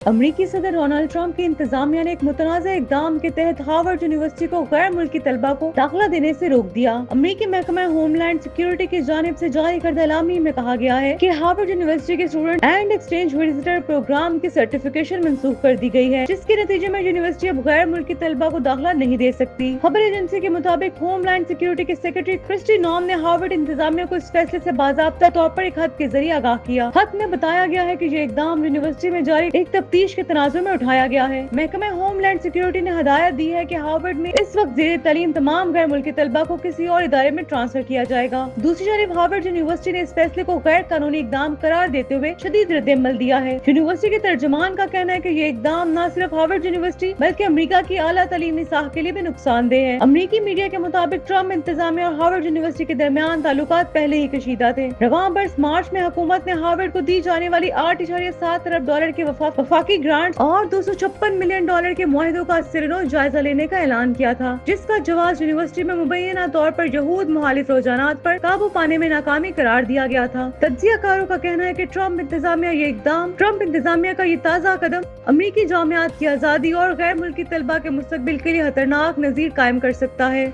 अमरीकी सदर Donald Trump की इंतजामिया ने एक मुतनाज़ा इक़दाम के तहत हार्वर्ड यूनिवर्सिटी को गैर मुल्की तलबा को दाखिला देने से रोक दिया। अमरीकी महकमा होमलैंड सिक्योरिटी की जानिब से जारी करदा एलामी में कहा गया है कि हार्वर्ड यूनिवर्सिटी के student and exchange visitor program की सर्टिफिकेशन मंसूख कर दी गई है, जिसके नतीजे में यूनिवर्सिटी अब गैर मुल्की तलबा को दाखिला नहीं दे सकती। खबर एजेंसी के मुताबिक होमलैंड सिक्योरिटी के सेक्रेटरी क्रिस्टी नॉम ने हार्वर्ड इंतजामिया को इस फैसले से बाज़ाब्ता तौर पर एक खत के जरिए आगाह किया। खत में बताया गया है कि ये इक़दाम यूनिवर्सिटी में जारी एक तफ्तीश के तनाजुर में उठाया गया है। महकमा होमलैंड सिक्योरिटी ने हदायत दी है कि हार्वर्ड में इस वक्त ज़ेरे तालीम तमाम गैर मुल्की तलबा को किसी और इदारे में ट्रांसफर किया जाएगा। दूसरी जानिब हार्वर्ड यूनिवर्सिटी ने इस फैसले को गैर कानूनी इक़दाम करार देते हुए शदीद रद्द-ए-अमल दिया है। यूनिवर्सिटी के तर्जुमान का कहना है कि ये इक़दाम न सिर्फ हार्वर्ड यूनिवर्सिटी बल्कि अमरीका की आला तालीमी साख के लिए भी नुकसानदेह है। अमरीकी मीडिया के मुताबिक ट्रम्प इंतजामिया और हार्वर्ड यूनिवर्सिटी के दरमियान ताल्लुकात पहले ही कशीदा थे। रवां बरस मार्च में हुकूमत ने हार्वर्ड को दी जाने वाली $8.7 अरब की वफाकी ग्रांट और $256 मिलियन के मुआहिदों का सिरनो जायजा लेने का ऐलान किया था, जिसका जवाब यूनिवर्सिटी में मुबैना तौर पर यहूद मुखालिफ रुझानात पर काबू पाने में नाकामी करार दिया गया था। तज्जियाकारों का कहना है कि ट्रम्प इंतजामिया का ये ताज़ा कदम अमरीकी जामियात की आज़ादी और गैर मुल्की तलबा के मुस्तकबिल के लिए खतरनाक नज़ीर कायम कर सकता है।